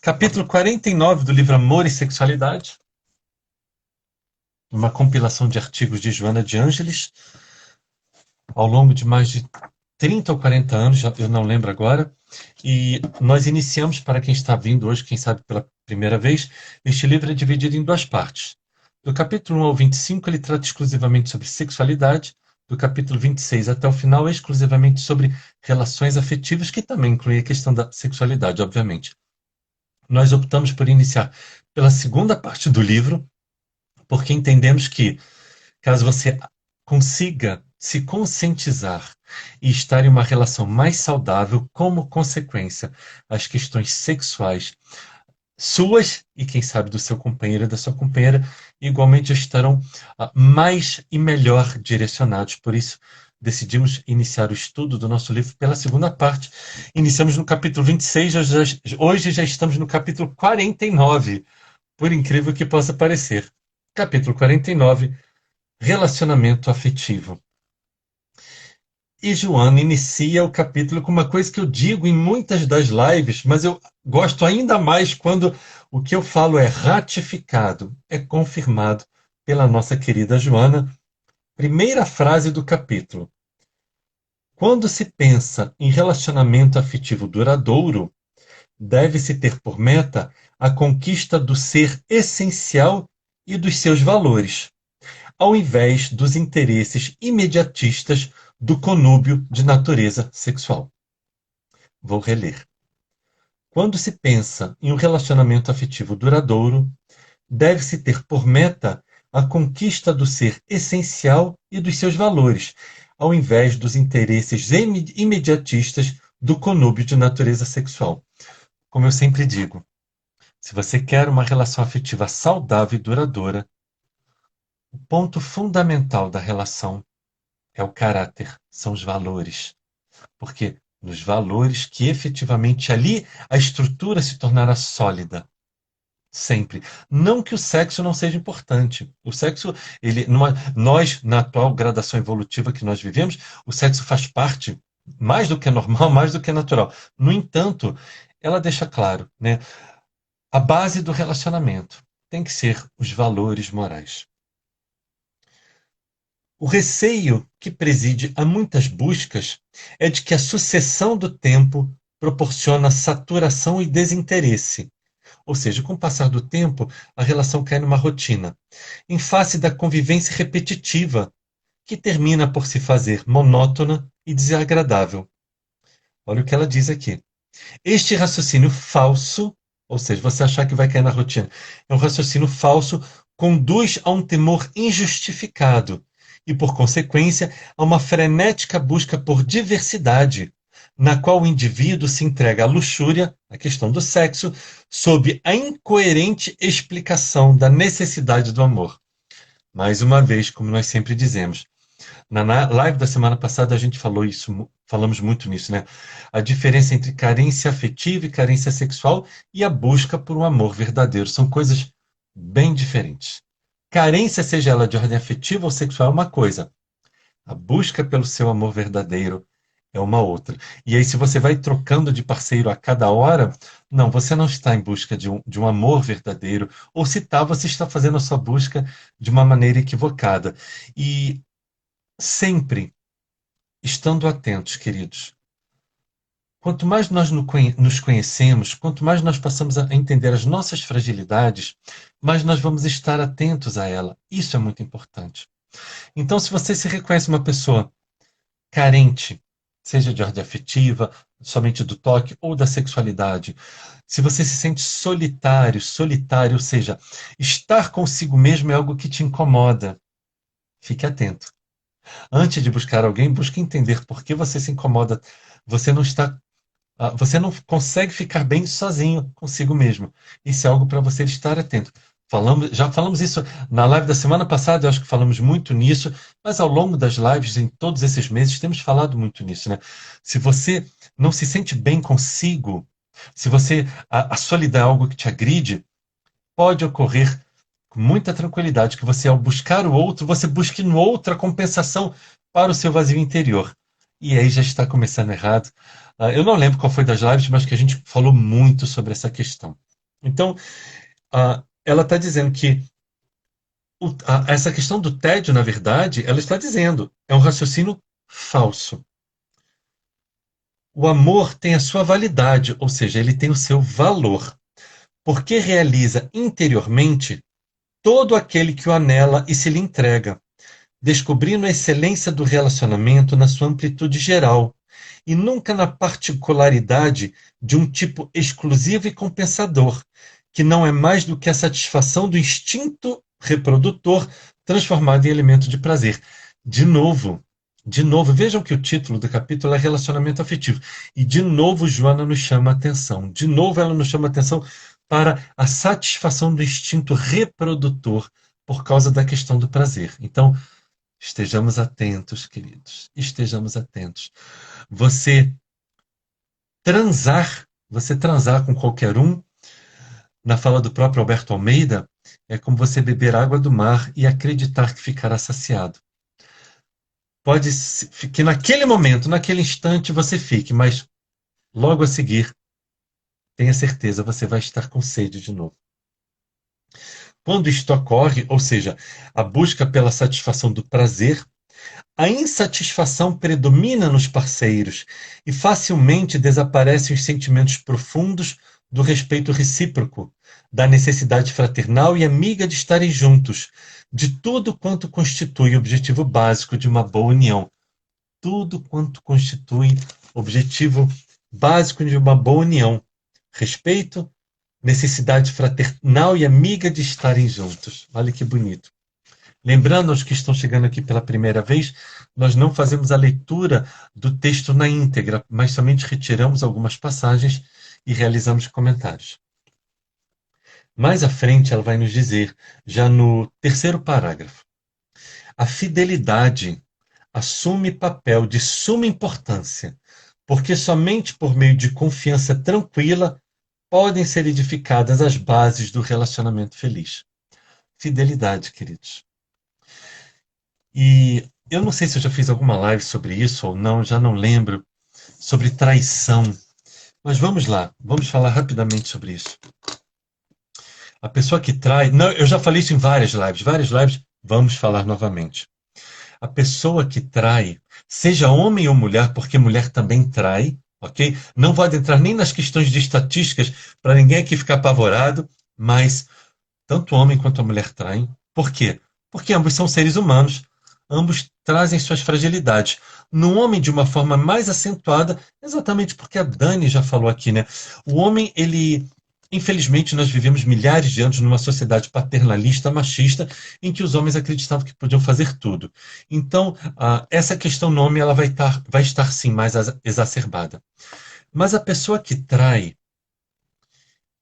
Capítulo 49 do livro Amor e Sexualidade, uma compilação de artigos de Joana de Ângeles, ao longo de mais de 30 ou 40 anos, eu não lembro agora, e nós iniciamos, para quem está vindo hoje, quem sabe pela primeira vez, este livro é dividido em duas partes. Do capítulo 1 ao 25, ele trata exclusivamente sobre sexualidade, do capítulo 26 até o final, é exclusivamente sobre relações afetivas, que também inclui a questão da sexualidade, obviamente. Nós optamos por iniciar pela segunda parte do livro, porque entendemos que, caso você consiga se conscientizar e estar em uma relação mais saudável, como consequência, as questões sexuais suas e, quem sabe, do seu companheiro e da sua companheira, igualmente estarão mais e melhor direcionados. Por isso, decidimos iniciar o estudo do nosso livro pela segunda parte. Iniciamos no capítulo 26, hoje já estamos no capítulo 49, por incrível que possa parecer. Capítulo 49, relacionamento afetivo. E Joana inicia o capítulo com uma coisa que eu digo em muitas das lives, mas eu gosto ainda mais quando o que eu falo é ratificado, é confirmado pela nossa querida Joana. Primeira frase do capítulo. Quando se pensa em relacionamento afetivo duradouro, deve-se ter por meta a conquista do ser essencial e dos seus valores, ao invés dos interesses imediatistas do conúbio de natureza sexual. Vou reler. Quando se pensa em um relacionamento afetivo duradouro, deve-se ter por meta a conquista do ser essencial e dos seus valores, ao invés dos interesses imediatistas do conúbio de natureza sexual. Como eu sempre digo, se você quer uma relação afetiva saudável e duradoura, o ponto fundamental da relação é o caráter, são os valores. Porque nos valores que efetivamente ali a estrutura se tornará sólida. Sempre. Não que o sexo não seja importante. O sexo, nós, na atual gradação evolutiva que nós vivemos, o sexo faz parte mais do que normal, mais do que natural. No entanto, ela deixa claro, né? A base do relacionamento tem que ser os valores morais. O receio que preside a muitas buscas é de que a sucessão do tempo proporciona saturação e desinteresse. Ou seja, com o passar do tempo, a relação cai numa rotina, em face da convivência repetitiva, que termina por se fazer monótona e desagradável. Olha o que ela diz aqui. Este raciocínio falso, ou seja, você achar que vai cair na rotina, é um raciocínio falso, conduz a um temor injustificado e, por consequência, a uma frenética busca por diversidade, na qual o indivíduo se entrega à luxúria, a questão do sexo, sob a incoerente explicação da necessidade do amor. Mais uma vez, como nós sempre dizemos, na live da semana passada a gente falamos muito nisso, né? A diferença entre carência afetiva e carência sexual e a busca por um amor verdadeiro são coisas bem diferentes. Carência, seja ela de ordem afetiva ou sexual, é uma coisa. A busca pelo seu amor verdadeiro é uma outra. E aí, se você vai trocando de parceiro a cada hora, não, você não está em busca de um amor verdadeiro, ou se está, você está fazendo a sua busca de uma maneira equivocada. E sempre estando atentos, queridos. Quanto mais nós nos conhecemos, quanto mais nós passamos a entender as nossas fragilidades, mais nós vamos estar atentos a ela. Isso é muito importante. Então, se você se reconhece uma pessoa carente, seja de ordem afetiva, somente do toque ou da sexualidade, se você se sente solitário, ou seja, estar consigo mesmo é algo que te incomoda, fique atento. Antes de buscar alguém, busque entender por que você se incomoda. Você não está, você não consegue ficar bem sozinho consigo mesmo. Isso é algo para você estar atento. Já falamos isso na live da semana passada, eu acho que falamos muito nisso, mas ao longo das lives, em todos esses meses, temos falado muito nisso, né? Se você não se sente bem consigo, se a solidão é algo que te agride, pode ocorrer com muita tranquilidade que você, ao buscar o outro, você busque no outro a compensação para o seu vazio interior. E aí já está começando errado. Eu não lembro qual foi das lives, mas que a gente falou muito sobre essa questão. Então, ela está dizendo que essa questão do tédio, na verdade, ela está dizendo, é um raciocínio falso. O amor tem a sua validade, ou seja, ele tem o seu valor, porque realiza interiormente todo aquele que o anela e se lhe entrega, descobrindo a excelência do relacionamento na sua amplitude geral, e nunca na particularidade de um tipo exclusivo e compensador, que não é mais do que a satisfação do instinto reprodutor transformado em elemento de prazer. De novo, de novo, vejam que o título do capítulo é relacionamento afetivo. E de novo Joana nos chama a atenção. De novo ela nos chama a atenção para a satisfação do instinto reprodutor por causa da questão do prazer. Então, estejamos atentos, queridos. Estejamos atentos. Você você transar com qualquer um, na fala do próprio Alberto Almeida, é como você beber água do mar e acreditar que ficará saciado. Pode que naquele momento, naquele instante você fique, mas logo a seguir, tenha certeza, você vai estar com sede de novo. Quando isto ocorre, ou seja, a busca pela satisfação do prazer, a insatisfação predomina nos parceiros e facilmente desaparecem os sentimentos profundos do respeito recíproco, da necessidade fraternal e amiga de estarem juntos, de tudo quanto constitui o objetivo básico de uma boa união. Tudo quanto constitui objetivo básico de uma boa união. Respeito, necessidade fraternal e amiga de estarem juntos. Olha que bonito. Lembrando aos que estão chegando aqui pela primeira vez, nós não fazemos a leitura do texto na íntegra, mas somente retiramos algumas passagens e realizamos comentários. Mais à frente, ela vai nos dizer, já no terceiro parágrafo, a fidelidade assume papel de suma importância, porque somente por meio de confiança tranquila podem ser edificadas as bases do relacionamento feliz. Fidelidade, queridos. E eu não sei se eu já fiz alguma live sobre isso ou não, já não lembro, sobre traição. Mas vamos lá, vamos falar rapidamente sobre isso. A pessoa que trai. Não, eu já falei isso em várias lives, vamos falar novamente. A pessoa que trai, seja homem ou mulher, porque mulher também trai, ok? Não vou adentrar nem nas questões de estatísticas para ninguém aqui ficar apavorado, mas tanto o homem quanto a mulher traem. Por quê? Porque ambos são seres humanos, ambos trazem suas fragilidades. No homem, de uma forma mais acentuada, exatamente porque a Dani já falou aqui, né? O homem, ele. Infelizmente, nós vivemos milhares de anos numa sociedade paternalista, machista, em que os homens acreditavam que podiam fazer tudo. Então, essa questão no homem ela vai estar sim mais exacerbada. Mas a pessoa que trai,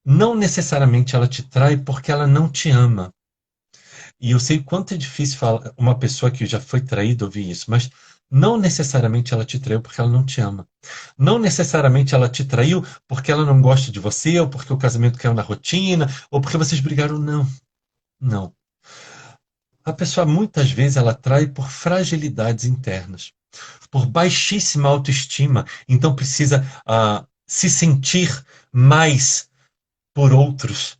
não necessariamente ela te trai porque ela não te ama. E eu sei quanto é difícil falar, uma pessoa que já foi traída ouvir isso, mas não necessariamente ela te traiu porque ela não te ama. Não necessariamente ela te traiu porque ela não gosta de você, ou porque o casamento caiu na rotina, ou porque vocês brigaram. Não, não. A pessoa muitas vezes ela trai por fragilidades internas, por baixíssima autoestima, então precisa se sentir mais por outros.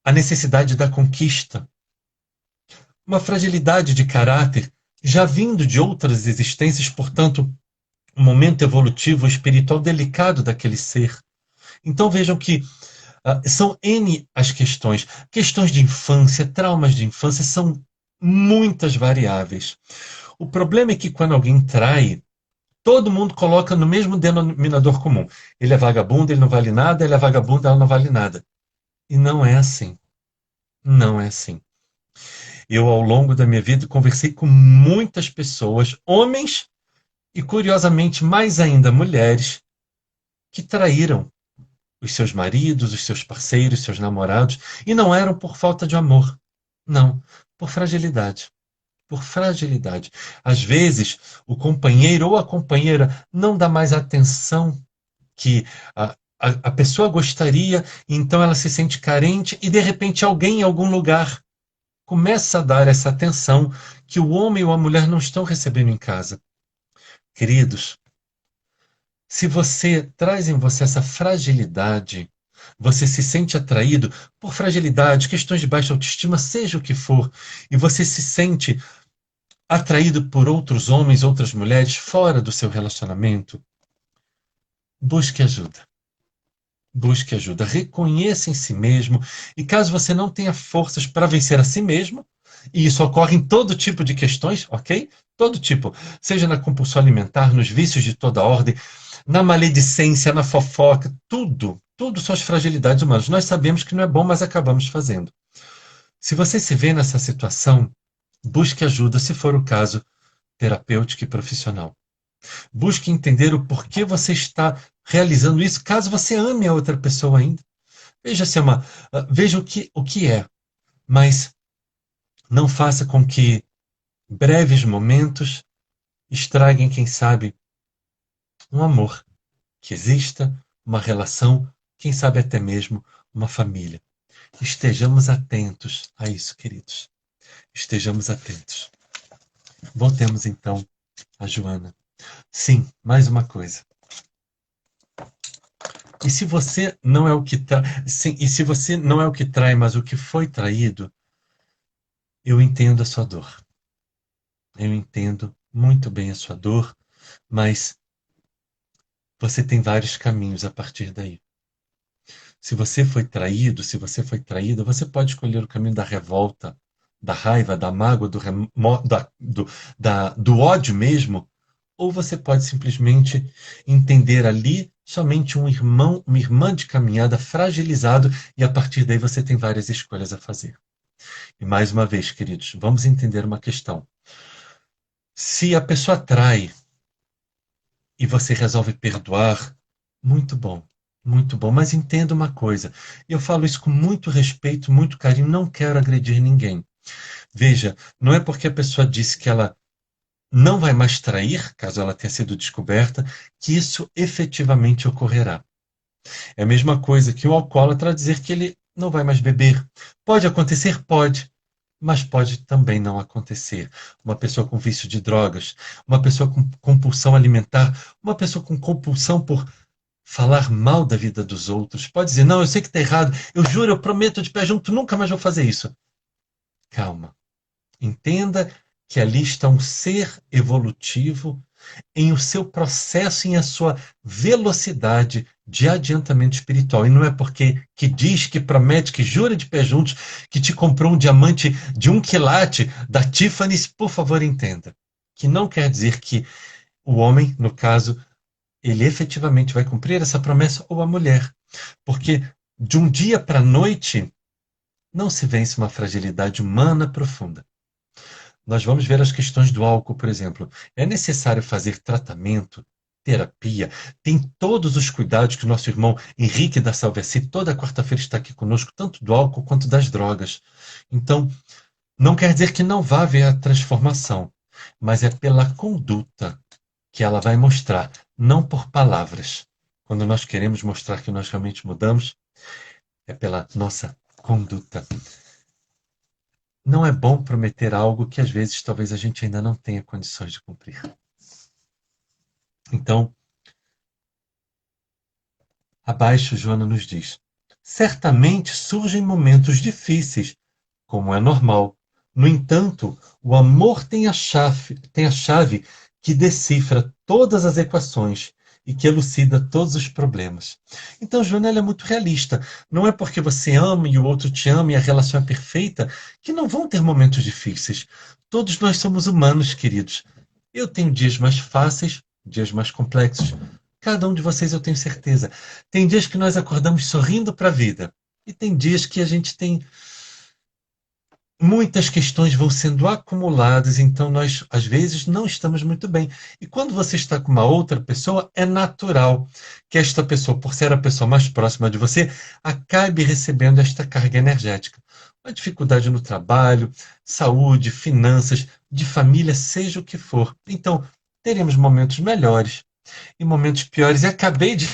A necessidade da conquista. Uma fragilidade de caráter já vindo de outras existências, portanto, um momento evolutivo espiritual delicado daquele ser. Então vejam que são N as questões. Questões de infância, traumas de infância, são muitas variáveis. O problema é que quando alguém trai, todo mundo coloca no mesmo denominador comum. Ele é vagabundo, ele não vale nada, ele é vagabundo, ela não vale nada. E não é assim. Não é assim. Eu, ao longo da minha vida, conversei com muitas pessoas, homens e, curiosamente, mais ainda mulheres, que traíram os seus maridos, os seus parceiros, os seus namorados, e não eram por falta de amor. Não, por fragilidade. Por fragilidade. Às vezes, o companheiro ou a companheira não dá mais atenção que a pessoa gostaria, então ela se sente carente e, de repente, alguém em algum lugar começa a dar essa atenção que o homem ou a mulher não estão recebendo em casa. Queridos, se você traz em você essa fragilidade, você se sente atraído por fragilidade, questões de baixa autoestima, seja o que for, e você se sente atraído por outros homens, outras mulheres fora do seu relacionamento, busque ajuda. Busque ajuda, reconheça em si mesmo, e caso você não tenha forças para vencer a si mesmo, e isso ocorre em todo tipo de questões, ok? Todo tipo, seja na compulsão alimentar, nos vícios de toda ordem, na maledicência, na fofoca, tudo são as fragilidades humanas. Nós sabemos que não é bom, mas acabamos fazendo. Se você se vê nessa situação, busque ajuda, se for o caso, terapêutica e profissional. Busque entender o porquê você está realizando isso, caso você ame a outra pessoa ainda. Veja se é veja o que é, mas não faça com que breves momentos estraguem, quem sabe, um amor que exista, uma relação, quem sabe até mesmo uma família. Estejamos atentos a isso, queridos. Estejamos atentos. Voltemos então a Joana. Sim, mais uma coisa. E se você não é o que e se você não é o que trai, mas o que foi traído, eu entendo a sua dor. Eu entendo muito bem a sua dor, mas você tem vários caminhos a partir daí. Se você foi traído, se você foi traída, você pode escolher o caminho da revolta, da raiva, da mágoa, do ódio mesmo, ou você pode simplesmente entender ali somente um irmão, uma irmã de caminhada fragilizado, e a partir daí você tem várias escolhas a fazer. E mais uma vez, queridos, vamos entender uma questão. Se a pessoa trai e você resolve perdoar, muito bom, mas entenda uma coisa, eu falo isso com muito respeito, muito carinho, não quero agredir ninguém. Veja, não é porque a pessoa disse que ela não vai mais trair, caso ela tenha sido descoberta, que isso efetivamente ocorrerá. É a mesma coisa que o alcoólatra dizer que ele não vai mais beber. Pode acontecer? Pode. Mas pode também não acontecer. Uma pessoa com vício de drogas, uma pessoa com compulsão alimentar, uma pessoa com compulsão por falar mal da vida dos outros, pode dizer, não, eu sei que está errado, eu juro, eu prometo de pé junto, nunca mais vou fazer isso. Calma. Entenda que ali está um ser evolutivo em o seu processo, em a sua velocidade de adiantamento espiritual. E não é porque que diz, que promete, que jura de pé juntos, que te comprou um diamante de 1 quilate da Tiffany's, por favor, entenda. Que não quer dizer que o homem, no caso, ele efetivamente vai cumprir essa promessa, ou a mulher. Porque de um dia para a noite não se vence uma fragilidade humana profunda. Nós vamos ver as questões do álcool, por exemplo. É necessário fazer tratamento, terapia, tem todos os cuidados que o nosso irmão Henrique da Salveci toda quarta-feira está aqui conosco, tanto do álcool quanto das drogas. Então, não quer dizer que não vá haver a transformação, mas é pela conduta que ela vai mostrar, não por palavras. Quando nós queremos mostrar que nós realmente mudamos, é pela nossa conduta. Não é bom prometer algo que às vezes talvez a gente ainda não tenha condições de cumprir. Então, abaixo, Joana nos diz: certamente surgem momentos difíceis, como é normal. No entanto, o amor tem a chave que decifra todas as equações e que elucida todos os problemas. Então, Joana, ela é muito realista. Não é porque você ama e o outro te ama e a relação é perfeita que não vão ter momentos difíceis. Todos nós somos humanos, queridos. Eu tenho dias mais fáceis, dias mais complexos. Cada um de vocês, eu tenho certeza. Tem dias que nós acordamos sorrindo para a vida. E tem dias que a gente tem muitas questões vão sendo acumuladas, então nós, às vezes, não estamos muito bem. E quando você está com uma outra pessoa, é natural que esta pessoa, por ser a pessoa mais próxima de você, acabe recebendo esta carga energética. Uma dificuldade no trabalho, saúde, finanças, de família, seja o que for. Então, teremos momentos melhores e momentos piores. E acabei de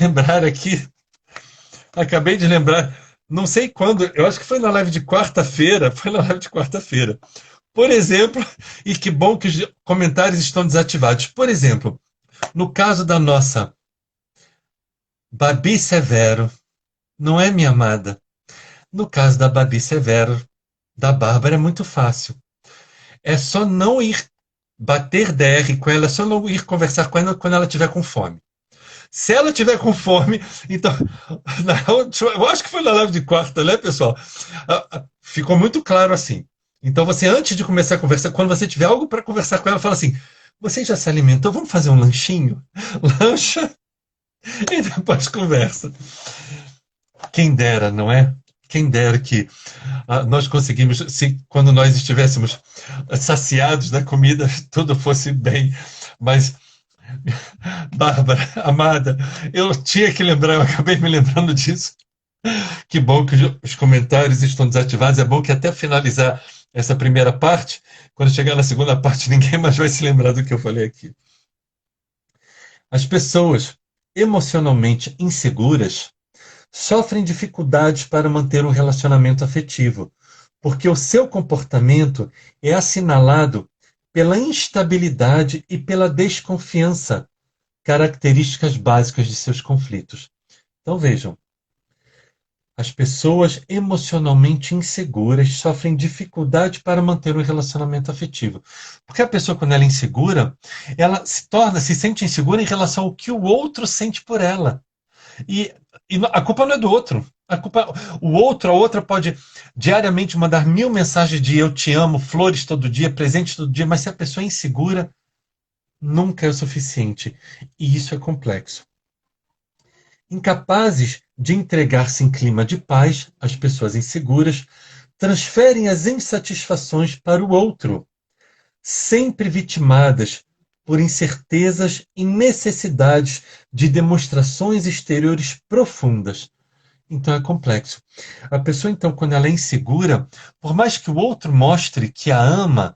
lembrar, não sei quando, eu acho que foi na live de quarta-feira, Por exemplo, e que bom que os comentários estão desativados. Por exemplo, no caso da nossa Babi Severo, não é, minha amada? No caso da Babi Severo, da Bárbara, é muito fácil. É só não ir bater DR com ela, é só não ir conversar com ela quando ela estiver com fome. Se ela tiver com fome, então. Eu acho que foi na live de quarta, né, pessoal? Ficou muito claro assim. Então, você, antes de começar a conversar, quando você tiver algo para conversar com ela, fala assim: você já se alimentou? Vamos fazer um lanchinho? Lancha e depois conversa. Quem dera, não é? Quem dera que nós conseguimos, se, quando nós estivéssemos saciados da comida, tudo fosse bem. Mas Bárbara, amada, eu tinha que lembrar, eu acabei me lembrando disso. Que bom que os comentários estão desativados. É bom que até finalizar essa primeira parte, quando chegar na segunda parte, ninguém mais vai se lembrar do que eu falei aqui. As pessoas emocionalmente inseguras sofrem dificuldades para manter um relacionamento afetivo, porque o seu comportamento é assinalado pela instabilidade e pela desconfiança, características básicas de seus conflitos. Então vejam, as pessoas emocionalmente inseguras sofrem dificuldade para manter um relacionamento afetivo. Porque a pessoa, quando ela é insegura, ela se sente insegura em relação ao que o outro sente por ela. E, e a culpa não é do outro. O outro, a outra pode diariamente mandar 1000 mensagens de eu te amo, flores todo dia, presentes todo dia, mas se a pessoa é insegura, nunca é o suficiente. E isso é complexo. Incapazes de entregar-se em clima de paz, as pessoas inseguras transferem as insatisfações para o outro, sempre vitimadas por incertezas e necessidades de demonstrações exteriores profundas. Então é complexo. A pessoa, então, quando ela é insegura, por mais que o outro mostre que a ama,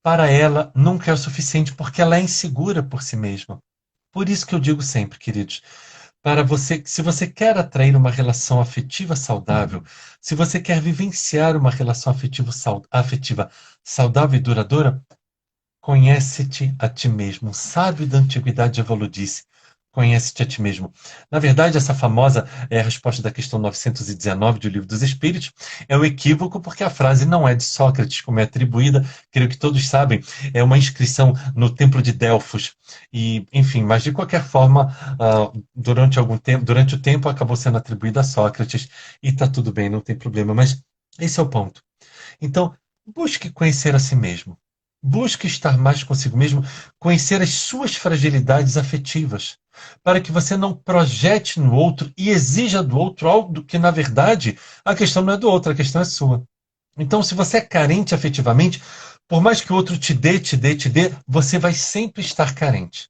para ela nunca é o suficiente, porque ela é insegura por si mesma. Por isso que eu digo sempre, queridos, para você, se você quer atrair uma relação afetiva saudável, se você quer vivenciar uma relação afetiva saudável e duradoura, conhece-te a ti mesmo. Um sábio da antiguidade Evoluo disse: conhece-te a ti mesmo. Na verdade, essa famosa é a resposta da questão 919 do Livro dos Espíritos. É um equívoco porque a frase não é de Sócrates, como é atribuída, creio que todos sabem, é uma inscrição no Templo de Delfos. E, enfim, mas de qualquer forma, durante o tempo acabou sendo atribuída a Sócrates e está tudo bem, não tem problema. Mas esse é o ponto. Então, busque conhecer a si mesmo. Busque estar mais consigo mesmo, conhecer as suas fragilidades afetivas, para que você não projete no outro e exija do outro algo que, na verdade, a questão não é do outro, a questão é sua. Então, se você é carente afetivamente, por mais que o outro te dê, te dê, te dê, você vai sempre estar carente.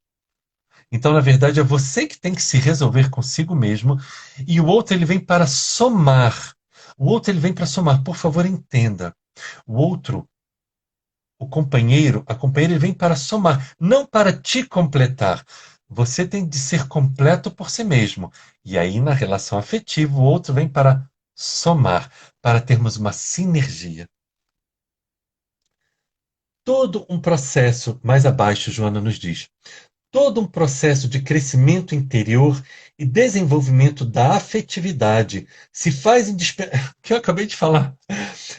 Então, na verdade, é você que tem que se resolver consigo mesmo e o outro ele vem para somar. O outro ele vem para somar. Por favor, entenda. O outro, o companheiro, a companheira, ele vem para somar, não para te completar. Você tem de ser completo por si mesmo. E aí, na relação afetiva, o outro vem para somar, para termos uma sinergia. Todo um processo, mais abaixo, Joana nos diz, todo um processo de crescimento interior e desenvolvimento da afetividade se faz que eu acabei de falar,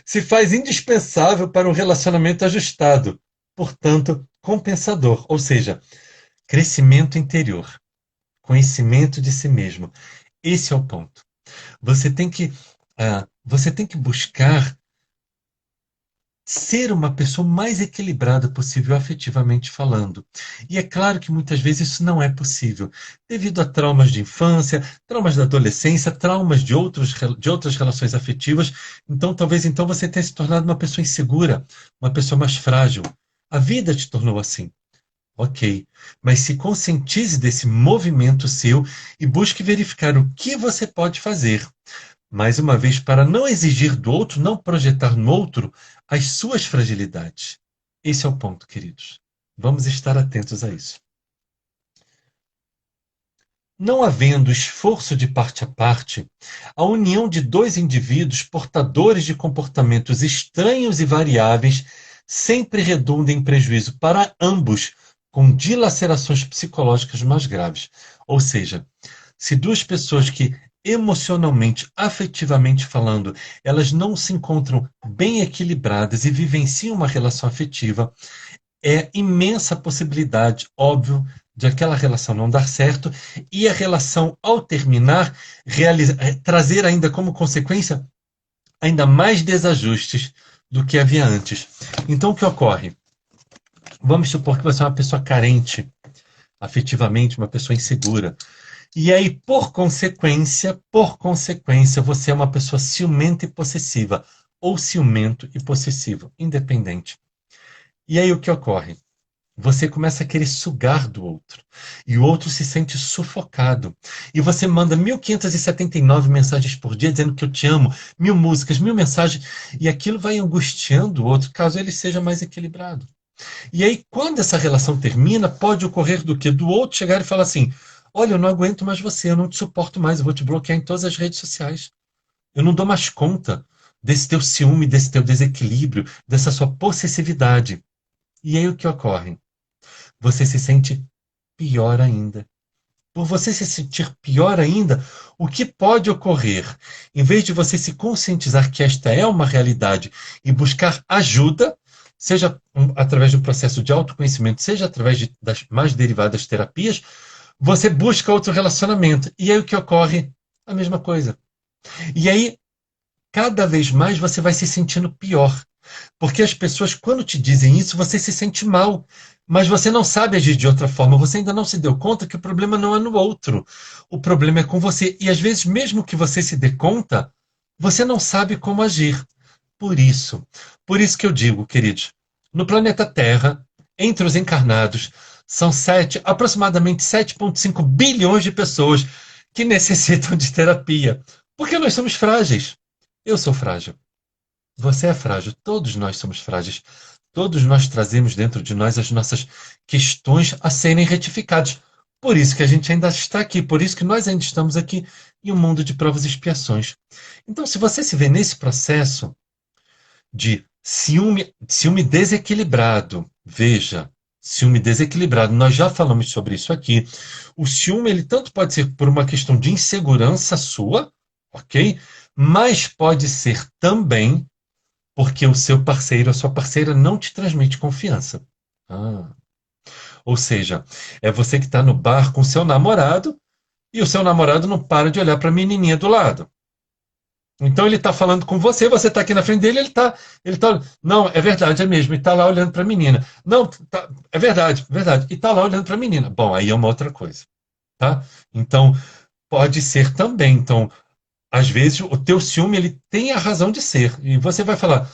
se faz indispensável para um relacionamento ajustado, portanto, compensador, ou seja, crescimento interior, conhecimento de si mesmo. Esse é o ponto. Você tem que buscar ser uma pessoa mais equilibrada possível afetivamente falando. E é claro que muitas vezes isso não é possível, devido a traumas de infância, traumas da adolescência, traumas de outras relações afetivas. Então, talvez então você tenha se tornado uma pessoa insegura, uma pessoa mais frágil. A vida te tornou assim. Ok, mas se conscientize desse movimento seu e busque verificar o que você pode fazer mais uma vez, para não exigir do outro, não projetar no outro as suas fragilidades. Esse é o ponto, queridos. Vamos estar atentos a isso. Não havendo esforço de parte a parte, a união de dois indivíduos portadores de comportamentos estranhos e variáveis sempre redunda em prejuízo para ambos, com dilacerações psicológicas mais graves. Ou seja, se duas pessoas que emocionalmente, afetivamente falando, elas não se encontram bem equilibradas e vivenciam uma relação afetiva, é imensa possibilidade, óbvio, de aquela relação não dar certo e a relação, ao terminar, trazer ainda como consequência ainda mais desajustes do que havia antes. Então, o que ocorre? Vamos supor que você é uma pessoa carente afetivamente, uma pessoa insegura. E aí, por consequência, você é uma pessoa ciumenta e possessiva, ou ciumento e possessivo, independente. E aí o que ocorre? Você começa a querer sugar do outro. E o outro se sente sufocado. E você manda 1.579 mensagens por dia dizendo que eu te amo, 1.000 músicas, 1.000 mensagens, e aquilo vai angustiando o outro, caso ele seja mais equilibrado. E aí, quando essa relação termina, pode ocorrer do que? Do outro chegar e falar assim: olha, eu não aguento mais você, eu não te suporto mais, eu vou te bloquear em todas as redes sociais. Eu não dou mais conta desse teu ciúme, desse teu desequilíbrio, dessa sua possessividade. E aí o que ocorre? Você se sente pior ainda. Por você se sentir pior ainda, o que pode ocorrer? Em vez de você se conscientizar que esta é uma realidade e buscar ajuda, seja através de um processo de autoconhecimento, seja através das mais derivadas terapias, você busca outro relacionamento. E aí o que ocorre? A mesma coisa. E aí, cada vez mais você vai se sentindo pior. Porque as pessoas, quando te dizem isso, você se sente mal. Mas você não sabe agir de outra forma. Você ainda não se deu conta que o problema não é no outro. O problema é com você. E às vezes, mesmo que você se dê conta, você não sabe como agir. Por isso. Por isso que eu digo, queridos, no planeta Terra, entre os encarnados, são aproximadamente 7,5 bilhões de pessoas que necessitam de terapia. Porque nós somos frágeis. Eu sou frágil. Você é frágil, todos nós somos frágeis. Todos nós trazemos dentro de nós as nossas questões a serem retificadas. Por isso que a gente ainda está aqui, por isso que nós ainda estamos aqui em um mundo de provas e expiações. Então, se você se vê nesse processo de ciúme desequilibrado, veja, ciúme desequilibrado, nós já falamos sobre isso aqui. O ciúme, ele tanto pode ser por uma questão de insegurança sua, ok? Mas pode ser também porque o seu parceiro, a sua parceira não te transmite confiança. Ah. Ou seja, é você que está no bar com o seu namorado e o seu namorado não para de olhar para a menininha do lado. Então ele está falando com você, você está aqui na frente dele, ele tá, não, é verdade, é mesmo, e está lá olhando para a menina. Não, é verdade, verdade, e está lá olhando para a menina. Bom, aí é uma outra coisa, tá? Então pode ser também. Então, às vezes o teu ciúme ele tem a razão de ser e você vai falar,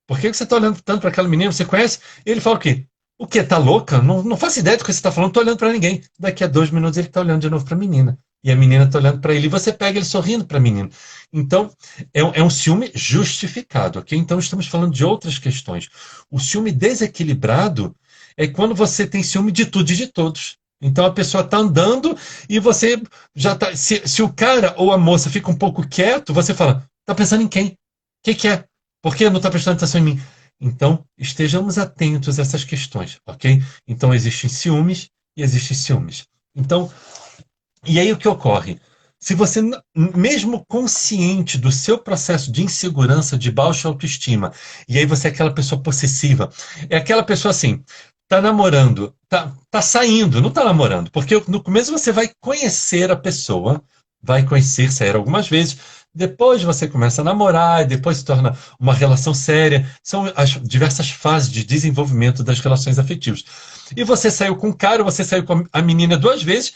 por que você está olhando tanto para aquela menina? Você conhece? Ele fala o quê? O quê? Tá louca? Não, não faço ideia do que você está falando, não estou olhando para ninguém. Daqui a 2 minutos ele está olhando de novo para a menina. E a menina está olhando para ele e você pega ele sorrindo para a menina. Então, é um ciúme justificado, ok? Então, estamos falando de outras questões. O ciúme desequilibrado é quando você tem ciúme de tudo e de todos. Então, a pessoa está andando e você já está. Se o cara ou a moça fica um pouco quieto, você fala: está pensando em quem? O que é? Por que não está prestando atenção em mim? Então, estejamos atentos a essas questões, ok? Então, existem ciúmes e existem ciúmes. Então, e aí o que ocorre? Se você, mesmo consciente do seu processo de insegurança, de baixa autoestima, e aí você é aquela pessoa possessiva, é aquela pessoa assim, tá namorando, tá saindo, não tá namorando, porque no começo você vai conhecer a pessoa, vai conhecer, sair algumas vezes, depois você começa a namorar, e depois se torna uma relação séria, são as diversas fases de desenvolvimento das relações afetivas. E você saiu com o cara, você saiu com a menina 2 vezes,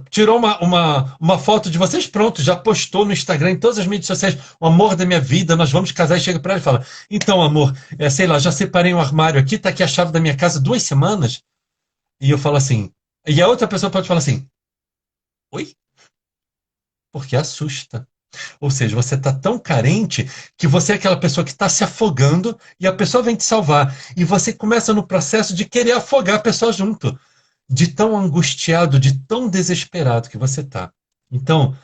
tirou uma foto de vocês, pronto, já postou no Instagram, em todas as mídias sociais, o amor da minha vida, nós vamos casar, e chega para ela e fala, então, amor, sei lá, já separei um armário aqui, tá aqui a chave da minha casa 2 semanas, e eu falo assim, e a outra pessoa pode falar assim, oi? Porque assusta. Ou seja, você está tão carente que você é aquela pessoa que está se afogando e a pessoa vem te salvar. E você começa no processo de querer afogar a pessoa junto. De tão angustiado, de tão desesperado que você está. Então,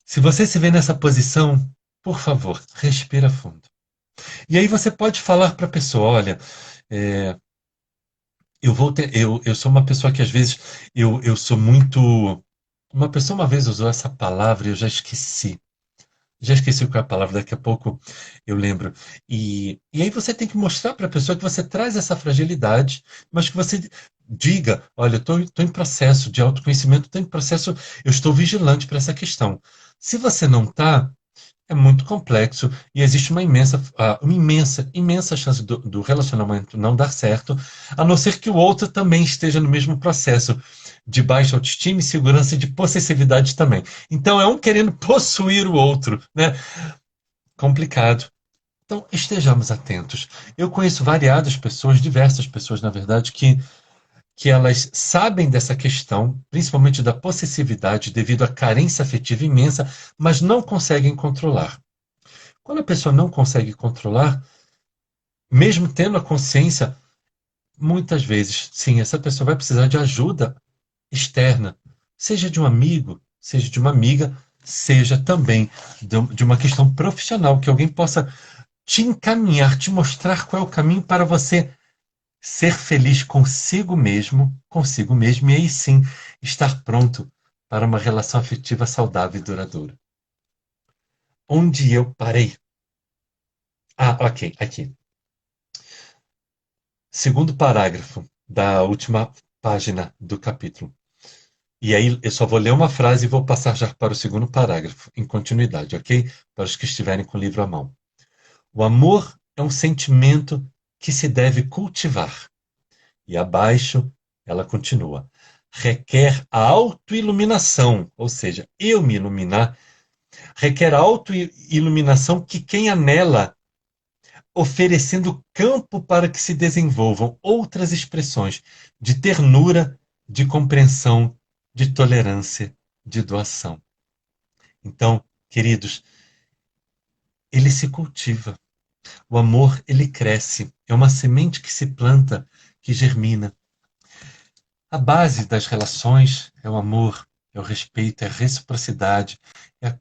se você se vê nessa posição, por favor, respira fundo. E aí você pode falar para a pessoa, olha, é, eu sou uma pessoa que às vezes eu sou muito Uma pessoa uma vez usou essa palavra e eu já esqueci. Já esqueci qual é a palavra, daqui a pouco eu lembro. E aí você tem que mostrar para a pessoa que você traz essa fragilidade, mas que você diga, olha, estou em processo de autoconhecimento, estou em processo, eu estou vigilante para essa questão. Se você não está, é muito complexo e existe imensa chance do relacionamento não dar certo, a não ser que o outro também esteja no mesmo processo de baixa autoestima, insegurança e de possessividade também. Então é um querendo possuir o outro, né? Complicado. Então estejamos atentos. Eu conheço variadas pessoas, diversas pessoas, na verdade, que elas sabem dessa questão, principalmente da possessividade, devido à carência afetiva imensa, mas não conseguem controlar. Quando a pessoa não consegue controlar, mesmo tendo a consciência, muitas vezes, sim, essa pessoa vai precisar de ajuda externa, seja de um amigo, seja de uma amiga, seja também de uma questão profissional, que alguém possa te encaminhar, te mostrar qual é o caminho para você ser feliz consigo mesmo, e aí sim estar pronto para uma relação afetiva saudável e duradoura. Onde eu parei? Ah, ok, aqui. Segundo parágrafo da última página do capítulo. E aí eu só vou ler uma frase e vou passar já para o segundo parágrafo, em continuidade, ok? Para os que estiverem com o livro à mão. O amor é um sentimento que se deve cultivar. E abaixo ela continua. Requer a autoiluminação, ou seja, eu me iluminar, requer a autoiluminação que quem anela, oferecendo campo para que se desenvolvam outras expressões de ternura, de compreensão, de tolerância, de doação. Então, queridos, ele se cultiva. O amor, ele cresce. É uma semente que se planta, que germina. A base das relações é o amor, é o respeito, é a reciprocidade, é a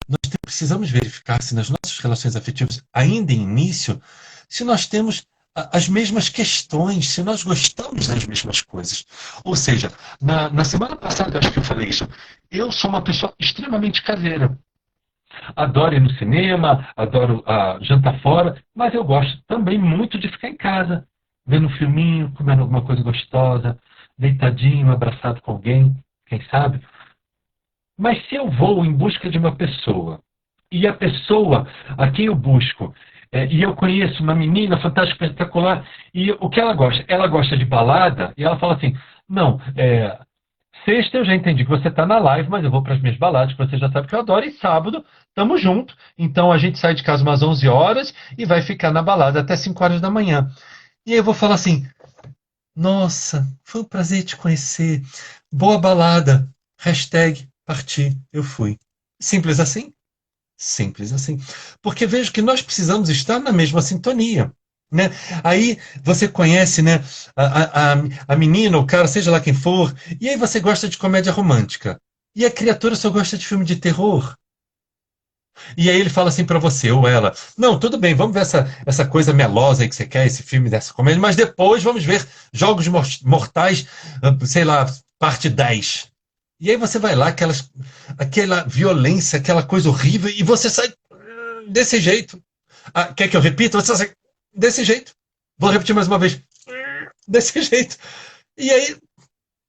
nós precisamos verificar se nas nossas relações afetivas, ainda em início, se nós temos as mesmas questões, se nós gostamos das mesmas coisas. Ou seja, na semana passada, acho que eu falei isso, eu sou uma pessoa extremamente caseira. Adoro ir no cinema, adoro jantar fora, mas eu gosto também muito de ficar em casa, vendo um filminho, comendo alguma coisa gostosa, deitadinho, abraçado com alguém, quem sabe? Mas se eu vou em busca de uma pessoa, e a pessoa a quem eu busco, e eu conheço uma menina fantástica, espetacular, e o que ela gosta? Ela gosta de balada, e ela fala assim, não, sexta eu já entendi que você está na live, mas eu vou para as minhas baladas, que você já sabe que eu adoro, e sábado tamo junto, então a gente sai de casa umas 11 horas e vai ficar na balada até 5 horas da manhã. E aí eu vou falar assim, nossa, foi um prazer te conhecer, boa balada, hashtag parti, eu fui. Simples assim? Simples assim. Porque vejo que nós precisamos estar na mesma sintonia. Né? Aí você conhece, né, a menina, o cara, seja lá quem for, e aí você gosta de comédia romântica. E a criatura só gosta de filme de terror. E aí ele fala assim pra você, ou ela, não, tudo bem, vamos ver essa coisa melosa aí que você quer, esse filme dessa comédia, mas depois vamos ver Jogos Mortais, sei lá, parte 10. E aí você vai lá, aquela violência, aquela coisa horrível, e você sai desse jeito. Ah, quer que eu repita? Você sai desse jeito. Vou repetir mais uma vez. Desse jeito. E aí,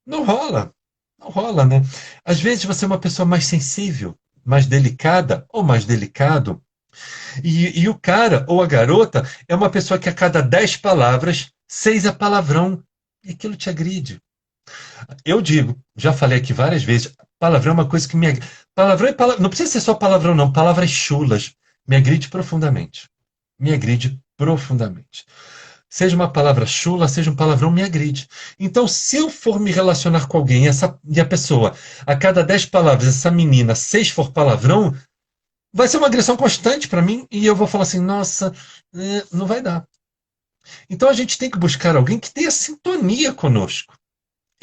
não rola. Não rola, né? Às vezes você é uma pessoa mais sensível, mais delicada ou mais delicado, e o cara ou a garota é uma pessoa que a cada 10 palavras, 6 é palavrão, e aquilo te agride. Eu digo, já falei aqui várias vezes, palavrão é uma coisa que me agride. Palavrão é não precisa ser só palavrão, não. Palavras chulas. Me agride profundamente. Me agride profundamente. Seja uma palavra chula, seja um palavrão, me agride. Então, se eu for me relacionar com alguém e a pessoa, a cada 10 palavras, essa menina, 6 for palavrão, vai ser uma agressão constante para mim e eu vou falar assim, nossa, não vai dar. Então a gente tem que buscar alguém que tenha sintonia conosco.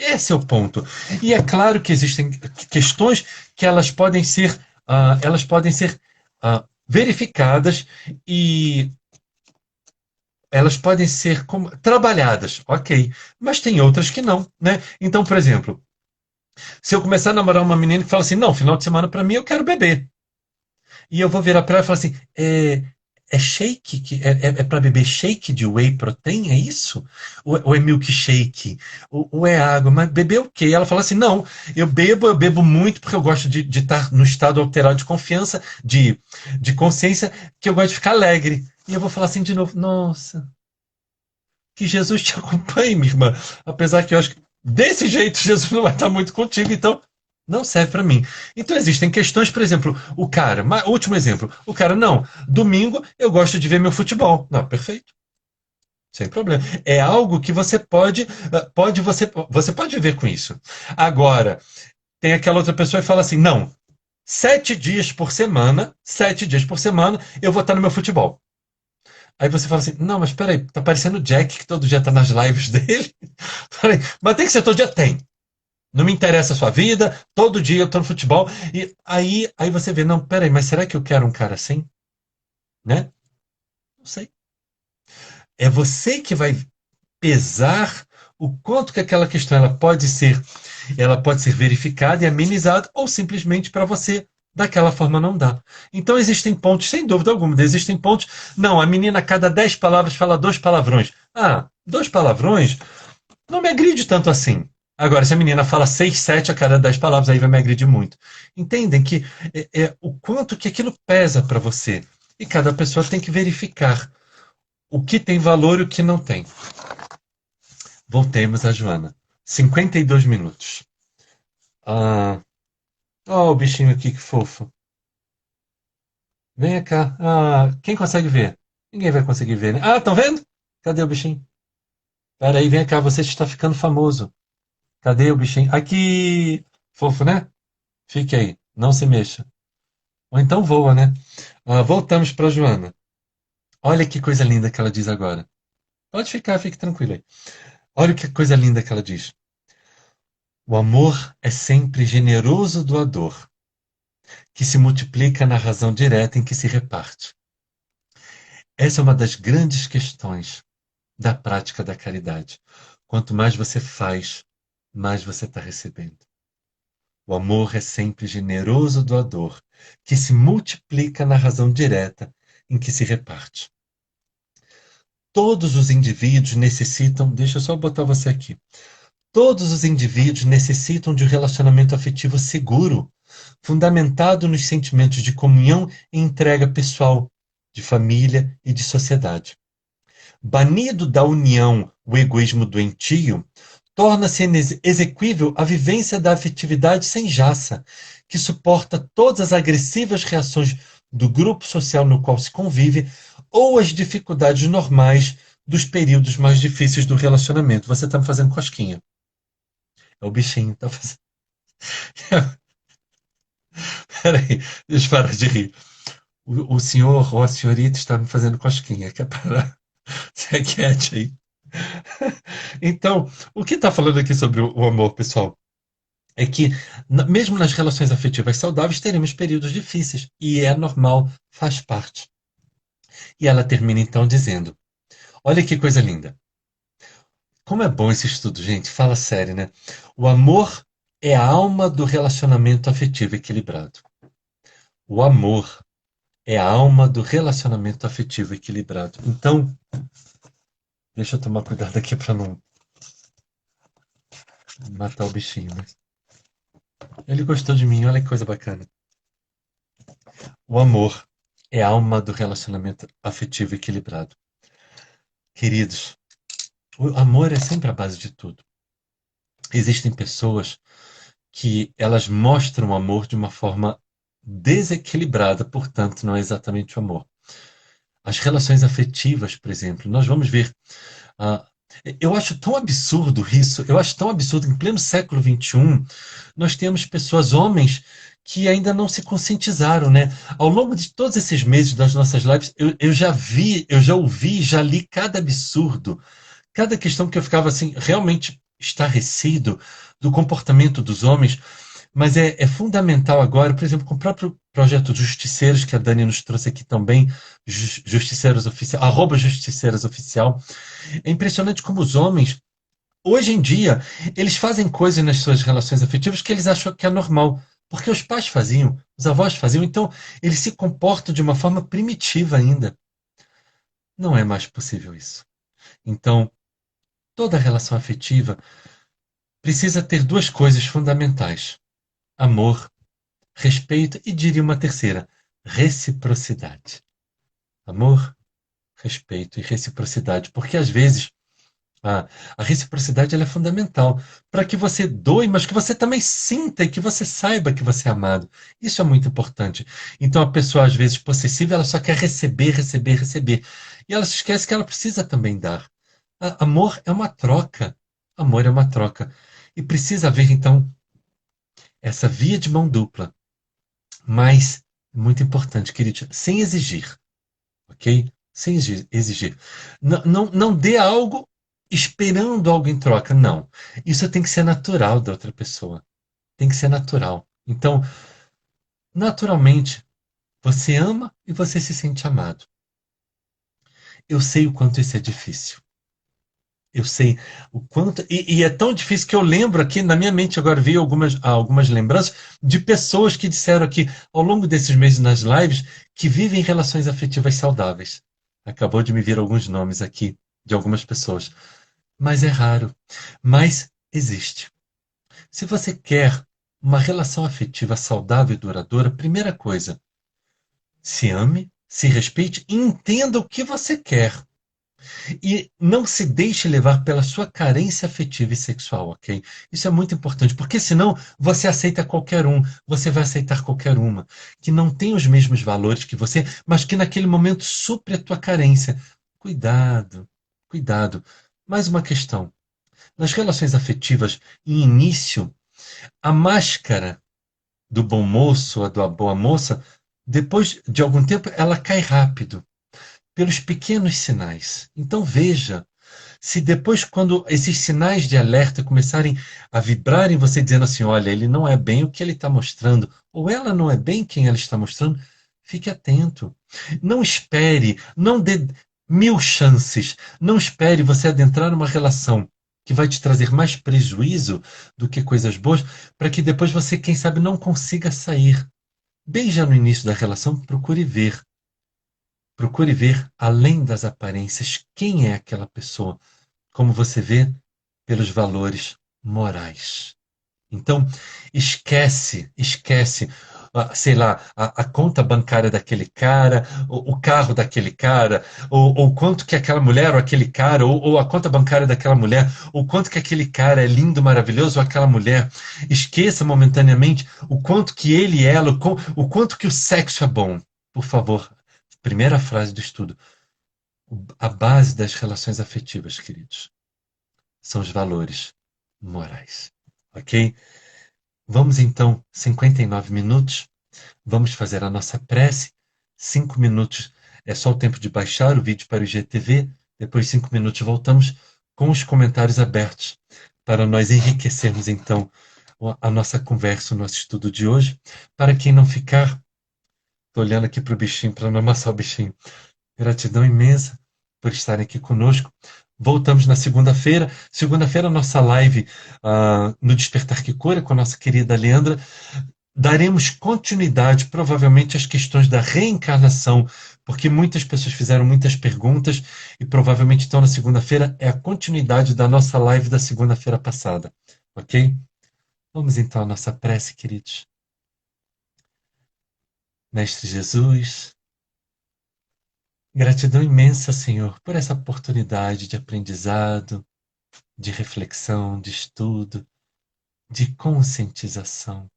Esse é o ponto. E é claro que existem questões que elas podem ser verificadas e elas podem ser trabalhadas, ok, mas tem outras que não, né? Então, por exemplo, se eu começar a namorar uma menina que fala assim, não, final de semana para mim eu quero beber. E eu vou virar para ela e falar assim: é shake? É para beber shake de whey protein? É isso? Ou é milkshake? Ou é água? Mas beber o quê? E ela fala assim: não, eu bebo muito porque eu gosto de estar no estado alterado de confiança, de consciência, que eu gosto de ficar alegre. E eu vou falar assim de novo: nossa, que Jesus te acompanhe, minha irmã. Apesar que eu acho que desse jeito Jesus não vai estar muito contigo, então não serve para mim. Então existem questões, por exemplo, o cara, último exemplo, o cara, não, domingo eu gosto de ver meu futebol. Não, perfeito. Sem problema. É algo que você você pode viver com isso. Agora, tem aquela outra pessoa que fala assim: não, 7 dias por semana, eu vou estar no meu futebol. Aí você fala assim: não, mas peraí, tá parecendo o Jack que todo dia tá nas lives dele. Peraí, mas tem que ser todo dia? Tem. Não me interessa a sua vida, todo dia eu tô no futebol. E aí você vê: não, peraí, mas será que eu quero um cara assim? Né? Não sei. É você que vai pesar o quanto que aquela questão ela pode ser verificada e amenizada, ou simplesmente para você daquela forma não dá. Então existem pontos, sem dúvida alguma, existem pontos. Não, a menina a cada 10 palavras fala 2 palavrões. Ah, 2 palavrões não me agride tanto assim. Agora, se a menina fala 6, 7 a cada 10 palavras, aí vai me agredir muito. Entendem que o quanto que aquilo pesa para você. E cada pessoa tem que verificar o que tem valor e o que não tem. Voltemos a Joana. 52 minutos. Ah, oh, o bichinho aqui, que fofo. Venha cá. Ah, quem consegue ver? Ninguém vai conseguir ver, né? Ah, estão vendo? Cadê o bichinho? Pera aí, vem cá, você está ficando famoso. Cadê o bichinho? Aqui! Fofo, né? Fique aí, não se mexa. Ou então voa, né? Ah, voltamos para Joana. Olha que coisa linda que ela diz agora. Pode ficar, fique tranquila aí. Olha que coisa linda que ela diz. O amor é sempre generoso doador, que se multiplica na razão direta em que se reparte. Essa é uma das grandes questões da prática da caridade. Quanto mais você faz, mais você está recebendo. O amor é sempre generoso doador, que se multiplica na razão direta em que se reparte. Todos os indivíduos necessitam, deixa eu só botar você aqui. Todos os indivíduos necessitam de um relacionamento afetivo seguro, fundamentado nos sentimentos de comunhão e entrega pessoal, de família e de sociedade. Banido da união o egoísmo doentio, torna-se exequível a vivência da afetividade sem jaça, que suporta todas as agressivas reações do grupo social no qual se convive ou as dificuldades normais dos períodos mais difíceis do relacionamento. Você está me fazendo cosquinha. É o bichinho, tá fazendo. Peraí, deixa eu parar de rir. O senhor ou a senhorita está me fazendo cosquinha. Quer parar? Você é quieto aí. Então, o que está falando aqui sobre o amor, pessoal? É que, mesmo nas relações afetivas saudáveis, teremos períodos difíceis. E é normal, faz parte. E ela termina então dizendo: olha que coisa linda. Como é bom esse estudo, gente. Fala sério, né? O amor é a alma do relacionamento afetivo equilibrado. O amor é a alma do relacionamento afetivo equilibrado. Então, deixa eu tomar cuidado aqui para não matar o bichinho, né? Ele gostou de mim, olha que coisa bacana. O amor é a alma do relacionamento afetivo equilibrado. Queridos, o amor é sempre a base de tudo. Existem pessoas que elas mostram amor de uma forma desequilibrada, portanto, não é exatamente o amor. As relações afetivas, por exemplo, nós vamos ver. ah, eu acho tão absurdo isso, eu acho tão absurdo, em pleno século XXI, nós temos pessoas, homens, que ainda não se conscientizaram, né? Ao longo de todos esses meses das nossas lives, eu já vi, eu já ouvi, já li cada absurdo, cada questão que eu ficava assim, realmente estarrecido do comportamento dos homens. mas é fundamental agora, por exemplo, com o próprio projeto Justiceiros, que a Dani nos trouxe aqui também, Justiceiros Oficial, @Justiceiros Oficial. É impressionante como os homens, hoje em dia, eles fazem coisas nas suas relações afetivas que eles acham que é normal. Porque os pais faziam, os avós faziam, então eles se comportam de uma forma primitiva ainda. Não é mais possível isso. Então, toda relação afetiva precisa ter duas coisas fundamentais: amor, respeito e diria uma terceira: reciprocidade. Amor, respeito e reciprocidade. Porque às vezes a reciprocidade ela é fundamental para que você doe, mas que você também sinta e que você saiba que você é amado. Isso é muito importante. Então a pessoa, às vezes, possessiva, ela só quer receber, receber, receber. E ela se esquece que ela precisa também dar. Amor é uma troca. Amor é uma troca. E precisa haver, então, essa via de mão dupla. Mas, muito importante, querido, sem exigir, ok? Sem exigir. Não, não, não dê algo esperando algo em troca, não. Isso tem que ser natural da outra pessoa. Tem que ser natural. Então, naturalmente, você ama e você se sente amado. Eu sei o quanto isso é difícil. Eu sei o quanto. E é tão difícil que eu lembro aqui, na minha mente agora veio algumas lembranças de pessoas que disseram aqui, ao longo desses meses nas lives, que vivem relações afetivas saudáveis. Acabou de me vir alguns nomes aqui de algumas pessoas. Mas é raro. Mas existe. Se você quer uma relação afetiva saudável e duradoura, primeira coisa, se ame, se respeite e entenda o que você quer. E não se deixe levar pela sua carência afetiva e sexual, ok? Isso é muito importante, porque senão você aceita qualquer um, você vai aceitar qualquer uma, que não tem os mesmos valores que você, mas que naquele momento supre a tua carência. Cuidado, cuidado. Mais uma questão. Nas relações afetivas, em início, a máscara do bom moço ou da boa moça, depois de algum tempo, ela cai rápido, pelos pequenos sinais. Então veja, se depois, quando esses sinais de alerta começarem a vibrar em você, dizendo assim, olha, ele não é bem o que ele está mostrando, ou ela não é bem quem ela está mostrando, fique atento. Não espere, não dê 1000 chances. Não espere você adentrar numa relação que vai te trazer mais prejuízo do que coisas boas, para que depois você, quem sabe, não consiga sair. Bem já no início da relação, procure ver. Procure ver, além das aparências, quem é aquela pessoa. Como você vê, pelos valores morais. Então, esquece, sei lá, a conta bancária daquele cara, o carro daquele cara, ou quanto que aquela mulher ou aquele cara, ou a conta bancária daquela mulher, ou quanto que aquele cara é lindo, maravilhoso, ou aquela mulher. Esqueça momentaneamente o quanto que ele e ela, o quanto que o sexo é bom. Por favor, primeira frase do estudo. A base das relações afetivas, queridos, são os valores morais. Ok? Vamos então, 59 minutos. Vamos fazer a nossa prece. 5 minutos é só o tempo de baixar o vídeo para o IGTV. Depois, 5 minutos, voltamos com os comentários abertos para nós enriquecermos então a nossa conversa, o nosso estudo de hoje. Para quem não ficar, estou olhando aqui para o bichinho, para não amassar o bichinho. Gratidão imensa por estarem aqui conosco. Voltamos na segunda-feira. Segunda-feira, nossa live no Despertar que Cura, com a nossa querida Leandra. Daremos continuidade, provavelmente, às questões da reencarnação, porque muitas pessoas fizeram muitas perguntas e provavelmente, então, na segunda-feira é a continuidade da nossa live da segunda-feira passada. Ok? Vamos então à nossa prece, queridos. Mestre Jesus, gratidão imensa, Senhor, por essa oportunidade de aprendizado, de reflexão, de estudo, de conscientização.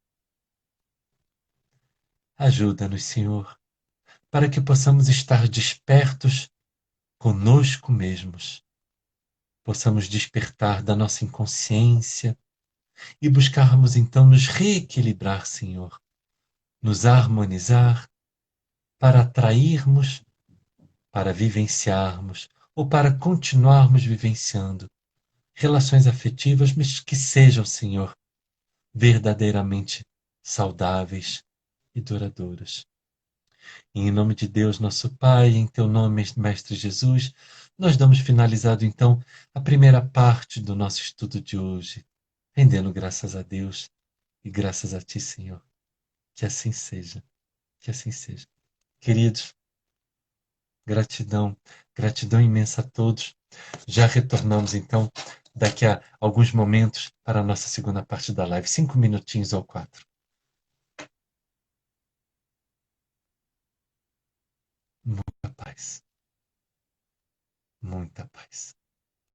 Ajuda-nos, Senhor, para que possamos estar despertos conosco mesmos, possamos despertar da nossa inconsciência e buscarmos então nos reequilibrar, Senhor, nos harmonizar para atrairmos, para vivenciarmos ou para continuarmos vivenciando relações afetivas, mas que sejam, Senhor, verdadeiramente saudáveis e duradouras. E em nome de Deus, nosso Pai, em teu nome, Mestre Jesus, nós damos finalizado então a primeira parte do nosso estudo de hoje, rendendo graças a Deus e graças a ti, Senhor. Que assim seja, que assim seja. Queridos, gratidão, gratidão imensa a todos. Já retornamos então daqui a alguns momentos para a nossa segunda parte da live, 5 minutinhos ou 4. Muita paz, muita paz.